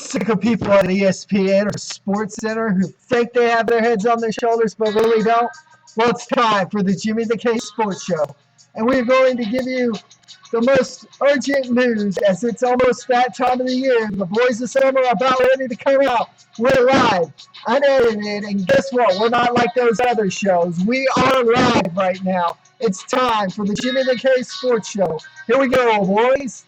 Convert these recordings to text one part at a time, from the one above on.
sick of people at ESPN or Sports Center who think they have their heads on their shoulders but really don't? Well, it's time for the Jimmy the K Sports Show. And we're going to give you the most urgent news as it's almost that time of the year. The boys of summer are about ready to come out. We're live, unedited, and guess what? We're not like those other shows. We are live right now. It's time for the Jimmy the K Sports Show. Here we go, boys.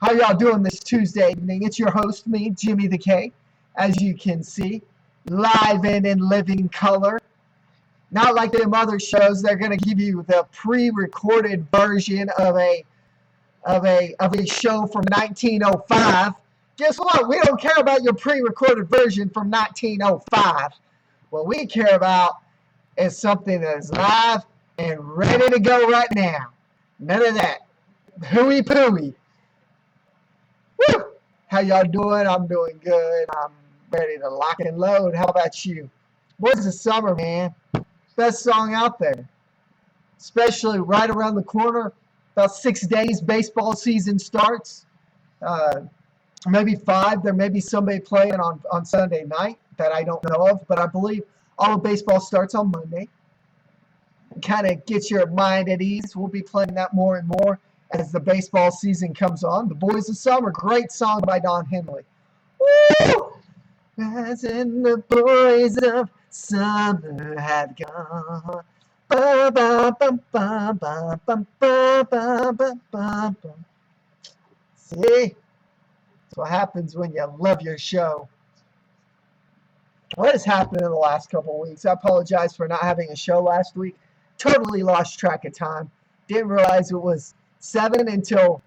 How y'all doing this Tuesday evening? It's your host, me, Jimmy the K, as you can see, live and in living color. Not like them other shows, they're going to give you the pre-recorded version of a show from 1905. Guess what? We don't care about your pre-recorded version from 1905. What we care about is something that is live and ready to go right now. None of that hooey-pooey. Woo! How y'all doing? I'm doing good. I'm ready to lock and load. How about you? What's the summer, man? Best song out there. Especially right around the corner. About 6 days, baseball season starts. Maybe 5. There may be somebody playing on Sunday night that I don't know of. But I believe all of baseball starts on Monday. Kind of get your mind at ease. We'll be playing that more and more as the baseball season comes on. The Boys of Summer, great song by Don Henley. Woo! As in the boys of summer have gone. Ba, ba, ba, ba, ba, ba, ba, ba, ba, ba. See? That's what happens when you love your show. What has happened in the last couple of weeks? I apologize for not having a show last week. Totally lost track of time. Didn't realize it was 7 until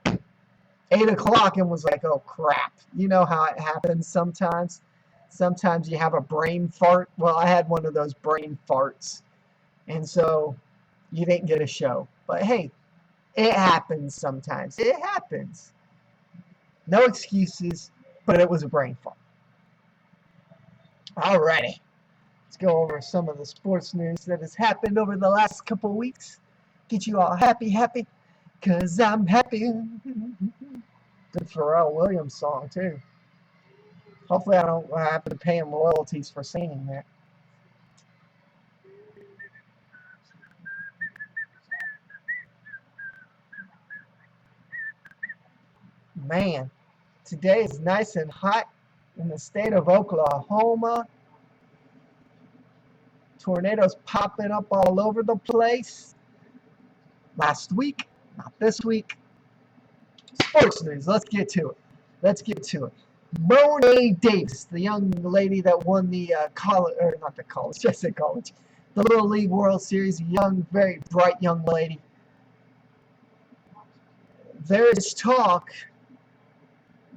8 o'clock and was like, oh crap. You know how it happens sometimes. Sometimes you have a brain fart. Well, I had one of those brain farts. And so you didn't get a show. But hey, it happens sometimes. It happens. No excuses, but it was a brain fart. Alrighty. Let's go over some of the sports news that has happened over the last couple of weeks. Get you all happy. Cause I'm happy. Good Pharrell Williams song too. Hopefully I don't have to pay him royalties for singing that. Man, today is nice and hot in the state of Oklahoma. Tornadoes popping up all over the place. Last week, not this week. Sports news, let's get to it. Monet Davis, the young lady that won the the Little League World Series, a young, very bright young lady. There is talk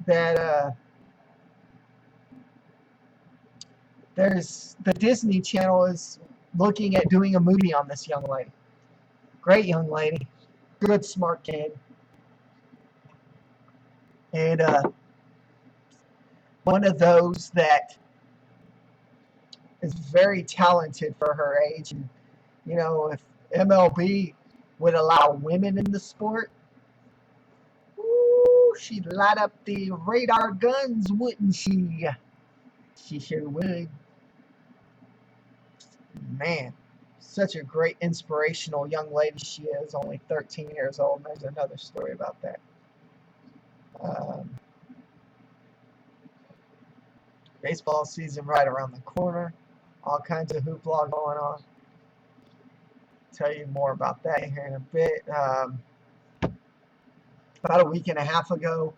that the Disney Channel is looking at doing a movie on this young lady. Great young lady, good, smart kid. And one of those that is very talented for her age. And, you know, if MLB would allow women in the sport, she'd light up the radar guns, wouldn't she? She sure would. Man, such a great, inspirational young lady she is, only 13 years old. There's another story about that. Baseball season right around the corner. All kinds of hoopla going on. Tell you more about that here in a bit. About a week and a half ago,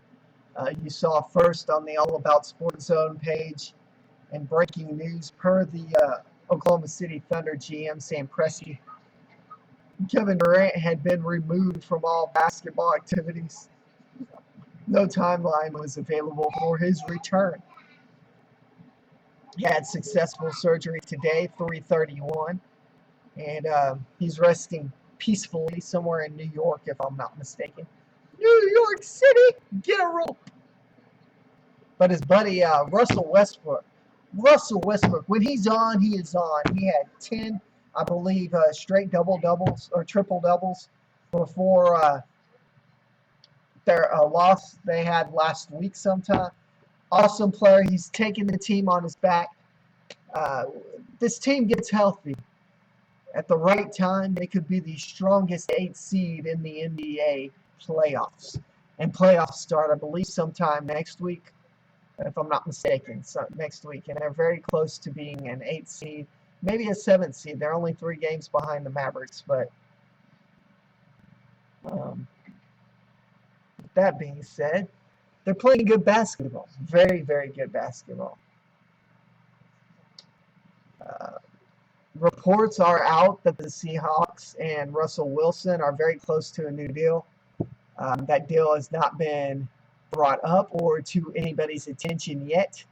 you saw first on the All About Sports Zone page and breaking news per the Oklahoma City Thunder GM Sam Presti. Kevin Durant had been removed from all basketball activities. No timeline was available for his return. He had successful surgery today, 3/31, and he's resting peacefully somewhere in New York, if I'm not mistaken. New York City, get a rope. But his buddy Russell Westbrook, when he's on, he is on. He had 10, I believe, straight double-doubles or triple-doubles before their loss they had last week sometime. Awesome player. He's taking the team on his back. Uh, this team gets healthy at the right time. They could be the strongest 8 seed in the NBA playoffs. And playoffs start, I believe, sometime next week, if I'm not mistaken. So next week. And they're very close to being an 8 seed, maybe a 7 seed. They're only 3 games behind the Mavericks. But that being said, they're playing good basketball. Very, very good basketball. Reports are out that the Seahawks and Russell Wilson are very close to a new deal. That deal has not been brought up or to anybody's attention yet,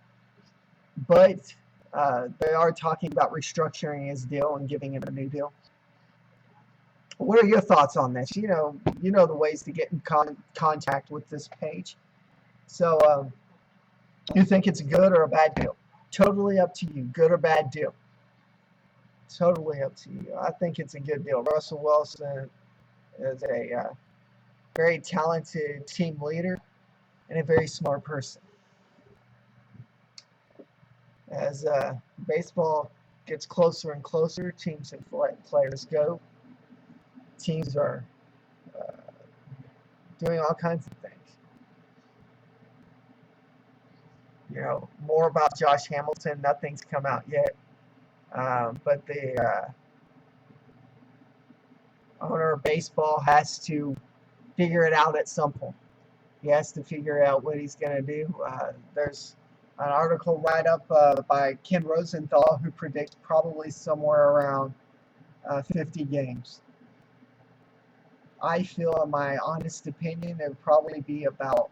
but they are talking about restructuring his deal and giving him a new deal. What are your thoughts on this? You know the ways to get in contact with this page. So, you think it's a good or a bad deal? Totally up to you. Good or bad deal? Totally up to you. I think it's a good deal. Russell Wilson is a very talented team leader and a very smart person. As baseball gets closer and closer, teams and players go. Teams are doing all kinds of things. More about Josh Hamilton. Nothing's come out yet. But the owner of baseball has to figure it out at some point. He has to figure out what he's going to do. There's an article write-up by Ken Rosenthal who predicts probably somewhere around 50 games. I feel, in my honest opinion, it would probably be about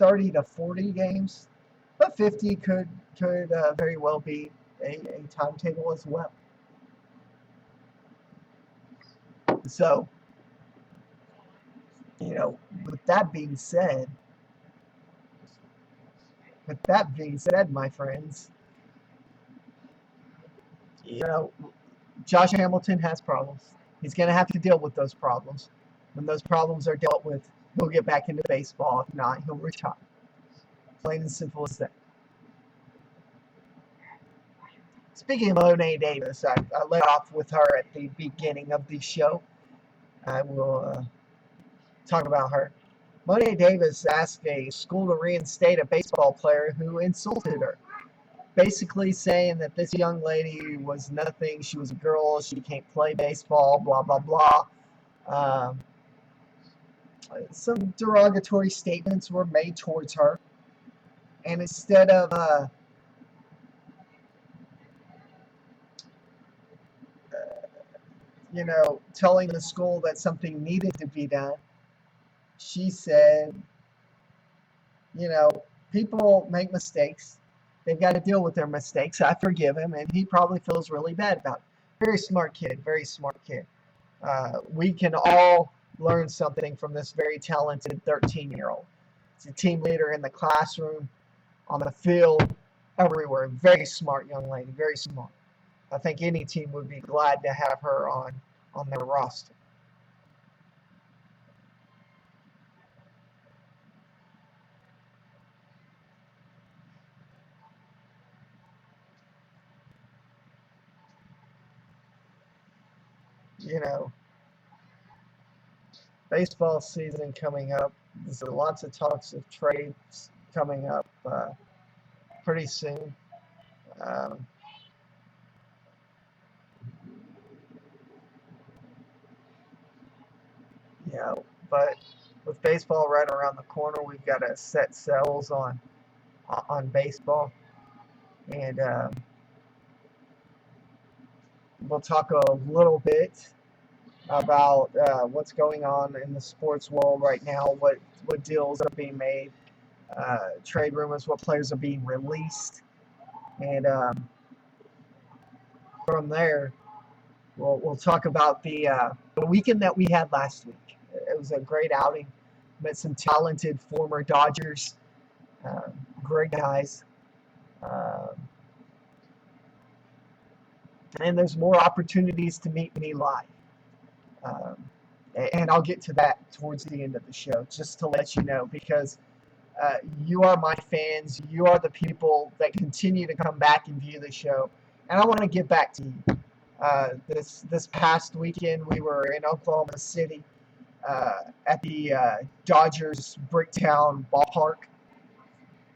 30 to 40 games, but 50 could very well be a timetable as well. So, with that being said, my friends, Josh Hamilton has problems. He's going to have to deal with those problems. When those problems are dealt with, he'll get back into baseball. If not, he'll retire. Plain and simple as that. Speaking of Monet Davis, I led off with her at the beginning of the show. I will talk about her. Monet Davis asked a school to reinstate a baseball player who insulted her, basically saying that this young lady was nothing. She was a girl. She can't play baseball, blah, blah, blah. Some derogatory statements were made towards her. And instead of telling the school that something needed to be done, she said, people make mistakes. They've got to deal with their mistakes. I forgive him, and he probably feels really bad about it. Very smart kid, very smart kid. We can all learn something from this very talented 13-year-old. He's a team leader in the classroom, on the field, everywhere. Very smart young lady, very smart. I think any team would be glad to have her on their roster. Baseball season coming up. There's lots of talks of trades coming up pretty soon. But with baseball right around the corner, we've got to set sails on baseball, and we'll talk a little bit about what's going on in the sports world right now, what deals are being made, trade rumors, what players are being released, and from there, we'll talk about the weekend that we had last week. It was a great outing. Met some talented former Dodgers, great guys. And there's more opportunities to meet me live. And I'll get to that towards the end of the show, just to let you know, because you are my fans. You are the people that continue to come back and view the show, and I want to give back to you. This past weekend, we were in Oklahoma City at the Dodgers Bricktown ballpark.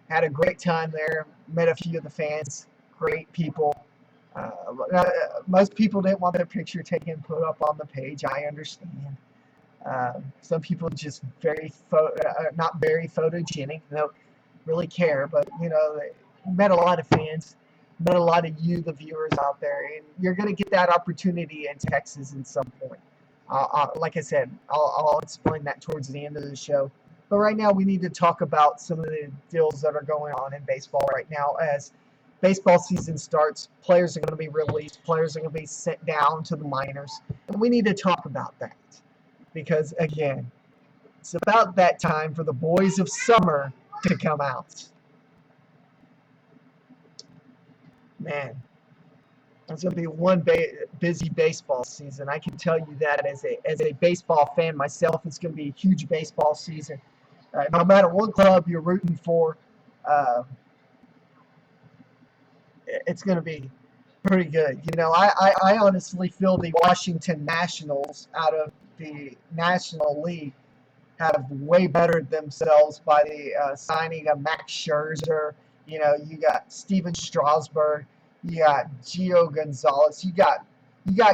Had a great time there. Met a few of the fans. Great people. Most people didn't want their picture taken and put up on the page. I understand. Some people just not very photogenic. They don't really care, but met a lot of fans, met a lot of you, the viewers out there, and you're going to get that opportunity in Texas at some point. Like I said, I'll explain that towards the end of the show. But right now, we need to talk about some of the deals that are going on in baseball right now. As baseball season starts, players are going to be released, players are going to be sent down to the minors, and we need to talk about that. Because, again, it's about that time for the boys of summer to come out. Man, it's going to be one busy baseball season. I can tell you that as a baseball fan myself, it's going to be a huge baseball season. No matter what club you're rooting for, it's going to be pretty good. I honestly feel the Washington Nationals out of the National League have way bettered themselves by the signing of Max Scherzer. You got Steven Strasburg, you got Gio Gonzalez, you got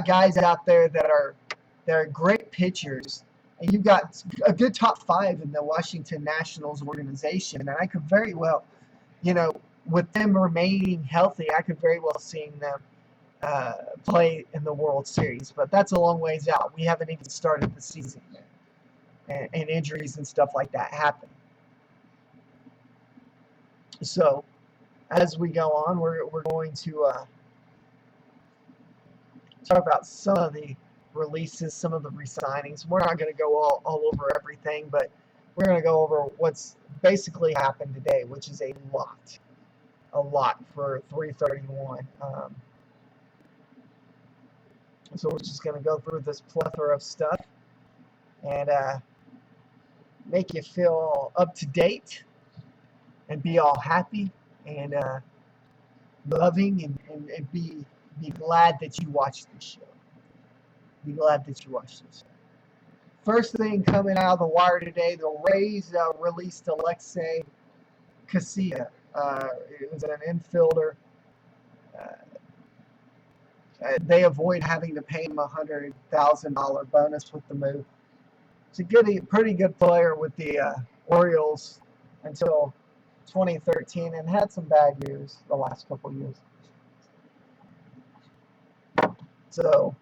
guys out there that are great pitchers, and you've got a good top five in the Washington Nationals organization. And I could very well, with them remaining healthy, I could very well see them play in the World Series. But that's a long ways out. We haven't even started the season yet. And injuries and stuff like that happen. So, as we go on, we're going to talk about some of the releases, some of the re-signings. We're not going to go all over everything, but we're going to go over what's basically happened today, which is a lot for 3/31. So we're just going to go through this plethora of stuff and make you feel up to date and be all happy and loving and be glad that you watched the show. Be glad that you watched this. First thing coming out of the wire today, the Rays released Alexei Casilla. It was an infielder. They avoid having to pay him a $100,000 bonus with the move. He's a pretty good player with the Orioles until 2013 and had some bad years the last couple years. So,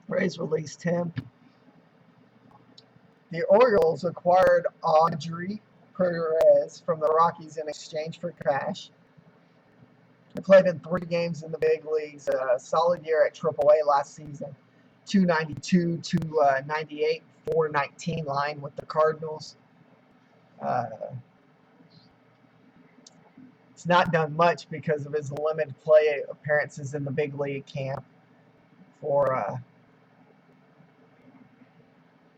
Rays released him. The Orioles acquired Audrey Perez from the Rockies in exchange for cash. He played in 3 games in the big leagues. A solid year at AAA last season. 292, 298, 419 line with the Cardinals. It's not done much because of his limited play appearances in the big league camp for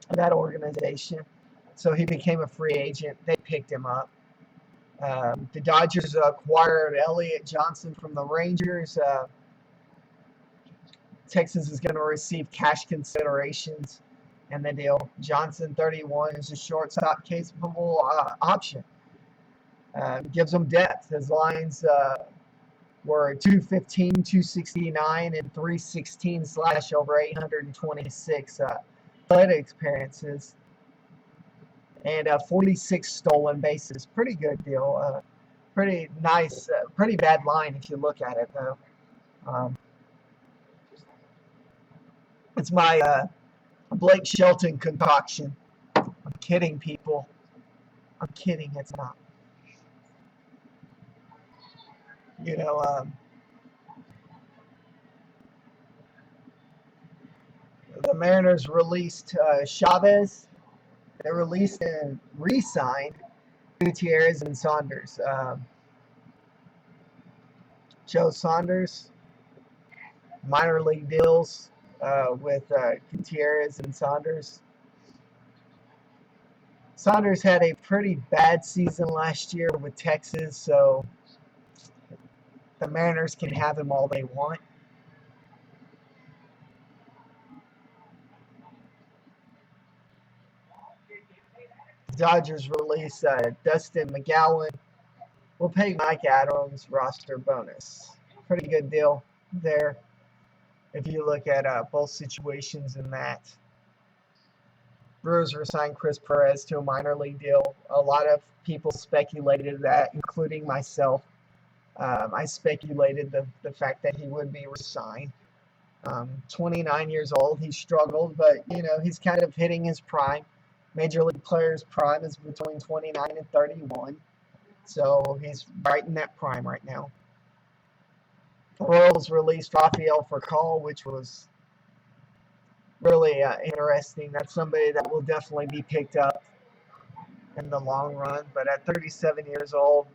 that organization. So he became a free agent. They picked him up. The Dodgers acquired Elliott Johnson from the Rangers. Texas is going to receive cash considerations in the deal. Johnson, 31, is a shortstop capable option. Gives them depth. His lines were 215, 269, and 316 / over 826 plate experiences. And 46 stolen bases. Pretty good deal. Pretty nice. Pretty bad line if you look at it, though. It's my Blake Shelton concoction. I'm kidding, people. I'm kidding. It's not. The Mariners released Chavez. They released and re-signed Gutierrez and Saunders. Joe Saunders, minor league deals, with Gutierrez and Saunders. Saunders had a pretty bad season last year with Texas, so the Mariners can have him all they want. Dodgers release Dustin McGowan. We'll pay Mike Adams roster bonus. Pretty good deal there if you look at both situations in that. Brewers signed Chris Perez to a minor league deal. A lot of people speculated that, including myself. I speculated the fact that he would be resigned. 29 years old, he struggled, but he's kind of hitting his prime. Major league players' prime is between 29 and 31, so he's right in that prime right now. The Royals released Rafael Furcal, which was really interesting. That's somebody that will definitely be picked up in the long run, but at 37 years old,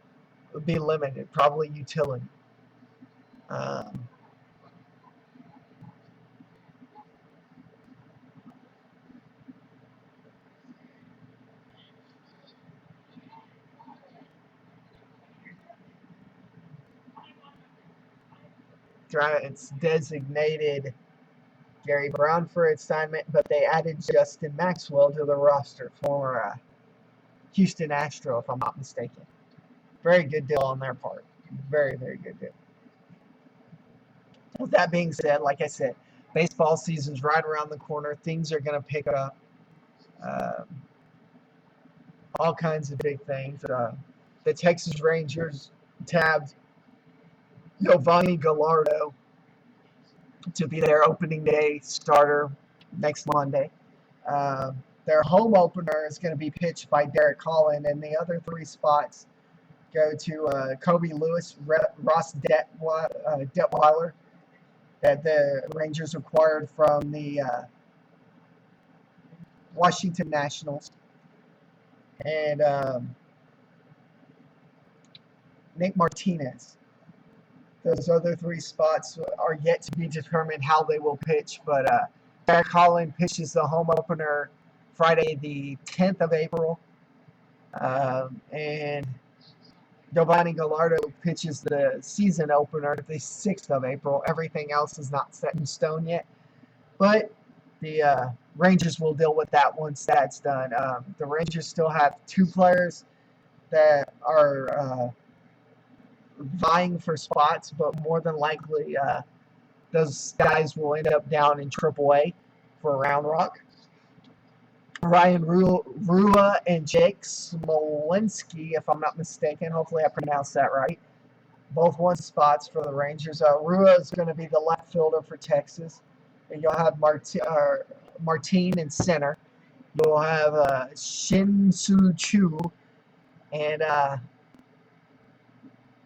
would be limited, probably utility. Um, it's designated Gary Brown for assignment, but they added Justin Maxwell to the roster, former Houston Astro, if I'm not mistaken. Very good deal on their part. Very, very good deal. With that being said, like I said, baseball season's right around the corner. Things are going to pick up. Um, all kinds of big things. The Texas Rangers tabbed Giovanni Gallardo to be their opening day starter next Monday. Their home opener is going to be pitched by Derek Holland, and the other three spots go to Kobe Lewis, Ross Detweiler, that the Rangers acquired from the Washington Nationals, and Nick Martinez. Those other three spots are yet to be determined how they will pitch, but Derek Holland pitches the home opener Friday the 10th of April, and Giovanni Gallardo pitches the season opener the 6th of April. Everything else is not set in stone yet, but the Rangers will deal with that once that's done. The Rangers still have two players that are vying for spots, but more than likely those guys will end up down in AAA for Round Rock. Ryan Rua and Jake Smolinski, if I'm not mistaken. Hopefully I pronounced that right. Both won spots for the Rangers. Rua is going to be the left fielder for Texas. And you'll have Martin in center. You'll have Shin-Soo Choo and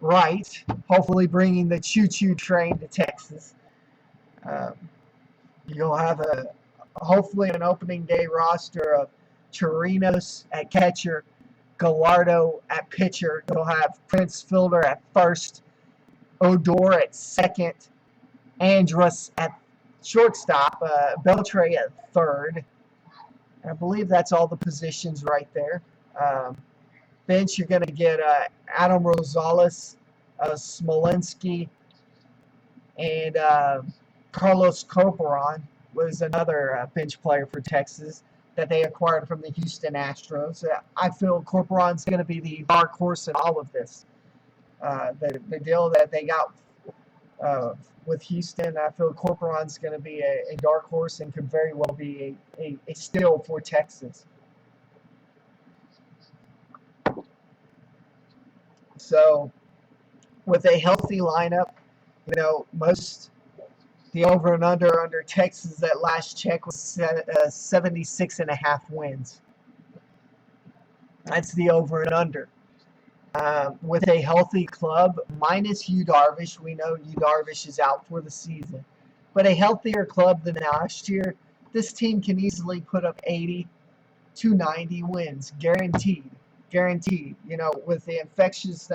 Wright, hopefully bringing the choo-choo train to Texas. You'll have hopefully an opening day roster of Chirinos at catcher, Gallardo at pitcher. You'll have Prince Fielder at first, Odor at second, Andrus at shortstop, Beltre at third. And I believe that's all the positions right there. Bench, you're going to get Adam Rosales, Smolinski, and Carlos Corporon was another bench player for Texas that they acquired from the Houston Astros. I feel Corporon's going to be the dark horse in all of this. The deal that they got with Houston, I feel Corporon's going to be a dark horse and could very well be a steal for Texas. So, with a healthy lineup, most the over and under Texas at last check was 76.5 wins. That's the over and under. With a healthy club, minus Yu Darvish, we know Yu Darvish is out for the season. But a healthier club than last year, this team can easily put up 80 to 90 wins, guaranteed. Guaranteed. With the infectious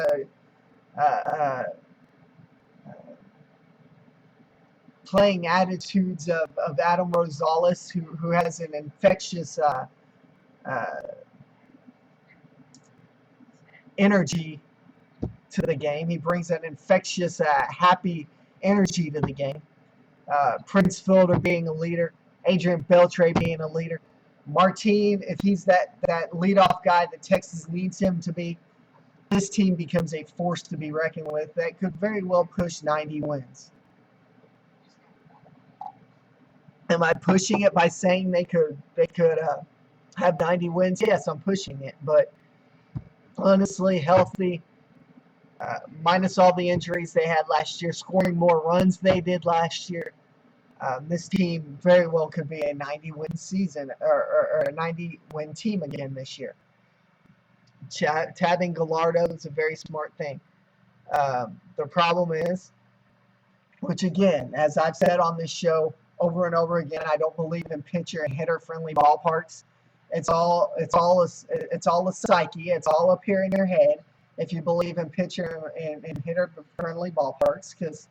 playing attitudes of Adam Rosales, who has an infectious uh, energy to the game. He brings an infectious, happy energy to the game. Prince Fielder being a leader, Adrian Beltre being a leader. Martin, if he's that leadoff guy that Texas needs him to be, this team becomes a force to be reckoned with that could very well push 90 wins. Am I pushing it by saying they could have 90 wins? Yes, I'm pushing it, but honestly, healthy, minus all the injuries they had last year, scoring more runs they did last year, this team very well could be a 90-win season or a 90-win team again this year. Tabbing Gallardo is a very smart thing. The problem is, which again, as I've said on this show over and over again, I don't believe in pitcher and hitter friendly ballparks. It's all a psyche. It's all up here in your head if you believe in pitcher and hitter friendly ballparks, because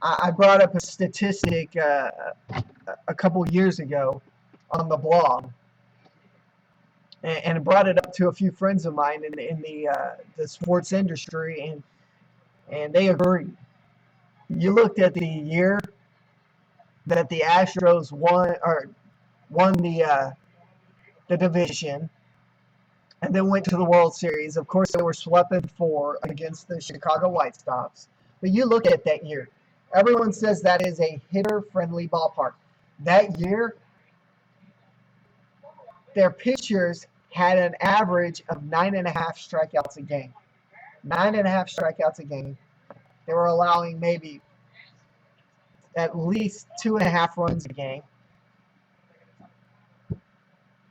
I brought up a statistic a couple years ago on the blog, and brought it up to a few friends of mine in the sports industry, and they agreed. You looked at the year that the Astros won the division, and then went to the World Series. Of course, they were swept in 4 against the Chicago White Sox. But you look at that year. Everyone says that is a hitter-friendly ballpark. That year, their pitchers had an average of 9.5 strikeouts a game. 9.5 strikeouts a game. They were allowing maybe at least 2.5 runs a game.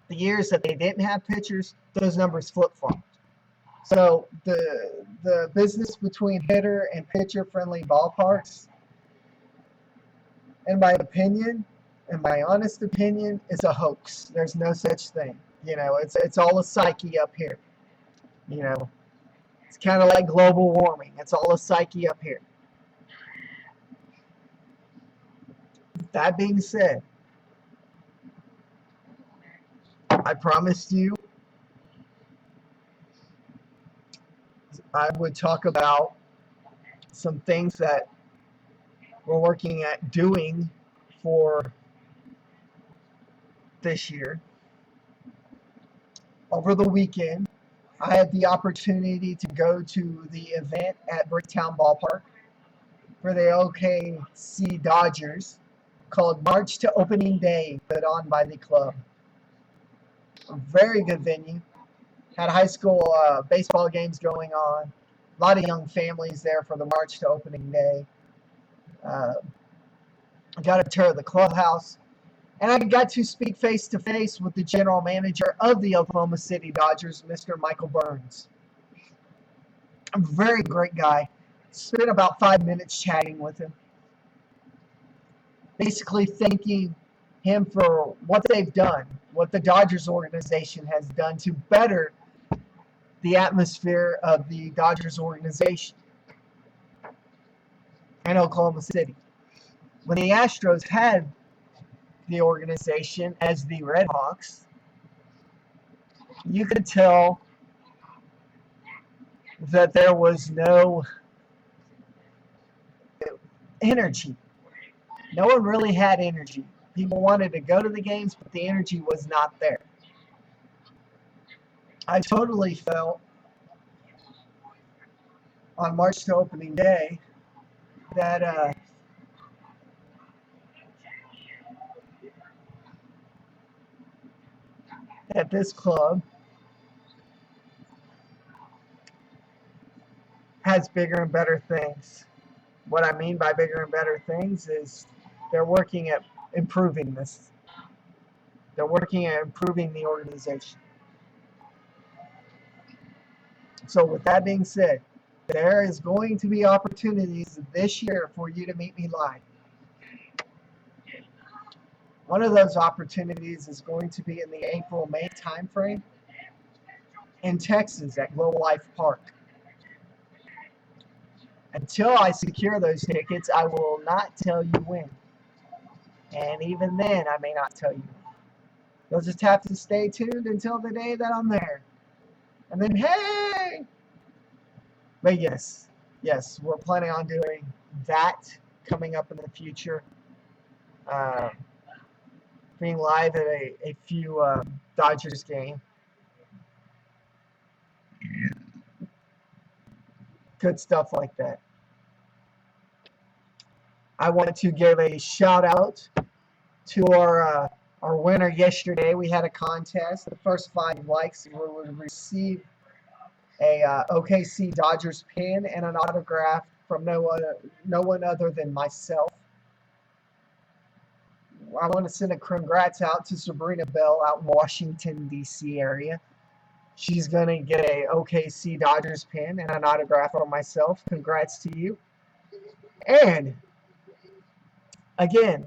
The years that they didn't have pitchers, those numbers flip-flopped. So the business between hitter and pitcher-friendly ballparks, in my opinion, in my honest opinion, is a hoax. There's no such thing. It's all a psyche up here. It's kind of like global warming. It's all a psyche up here. That being said, I promised you I would talk about some things that we're working at doing for this year. Over the weekend, I had the opportunity to go to the event at Bricktown Ballpark for the OKC Dodgers called March to Opening Day, put on by the club. A very good venue. Had high school baseball games going on. A lot of young families there for the March to Opening Day. Got a tour of the clubhouse. And I got to speak face-to-face with the general manager of the Oklahoma City Dodgers, Mr. Michael Burns. A very great guy. Spent about 5 minutes chatting with him. Basically thanking him for what they've done, what the Dodgers organization has done to better the atmosphere of the Dodgers organization in Oklahoma City. When the Astros had the organization as the Red Hawks, you could tell that there was no energy. No one really had energy. People wanted to go to the games, but the energy was not there. I totally felt on March to Opening Day that at this club has bigger and better things. What I mean by bigger and better things is they're working at improving this. They're working at improving the organization. So with that being said, there is going to be opportunities this year for you to meet me live. One of those opportunities is going to be in the April-May timeframe in Texas at Globe Life Park. Until I secure those tickets, I will not tell you when. And even then, I may not tell you. You'll just have to stay tuned until the day that I'm there. And then, hey! But yes, we're planning on doing that coming up in the future. Being live at a few Dodgers games. Good stuff like that. I wanted to give a shout out to our winner yesterday. We had a contest. The first 5 likes would receive a OKC Dodgers pin and an autograph from no one other than myself. I want to send a congrats out to Sabrina Bell out in Washington, D.C. area. She's going to get a OKC Dodgers pin and an autograph from myself. Congrats to you. And, again,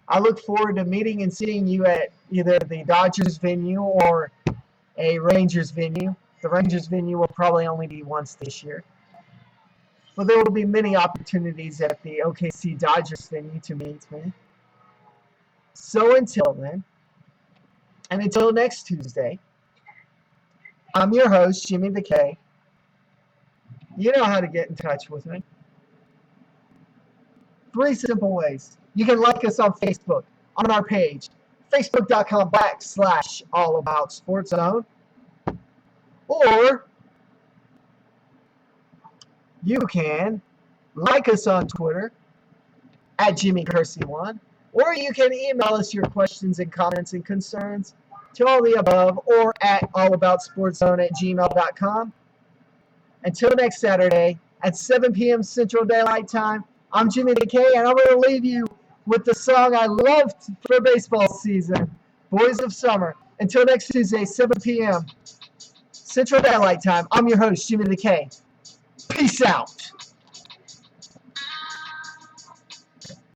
I look forward to meeting and seeing you at either the Dodgers venue or a Rangers venue. The Rangers venue will probably only be once this year. But there will be many opportunities at the OKC Dodgers venue to meet me. So until then, and until next Tuesday, I'm your host, Jimmy the K. You know how to get in touch with me. 3 simple ways. You can like us on Facebook, on our page, facebook.com/allaboutsportszone. Or you can like us on Twitter at JimmyKersey1. Or you can email us your questions and comments and concerns to all the above or at allaboutsportszone@gmail.com. Until next Saturday at 7 p.m. Central Daylight Time, I'm Jimmy the K, and I'm going to leave you with the song I loved for baseball season, Boys of Summer. Until next Tuesday, 7 p.m. Central Daylight Time, I'm your host, Jimmy the K. Peace out.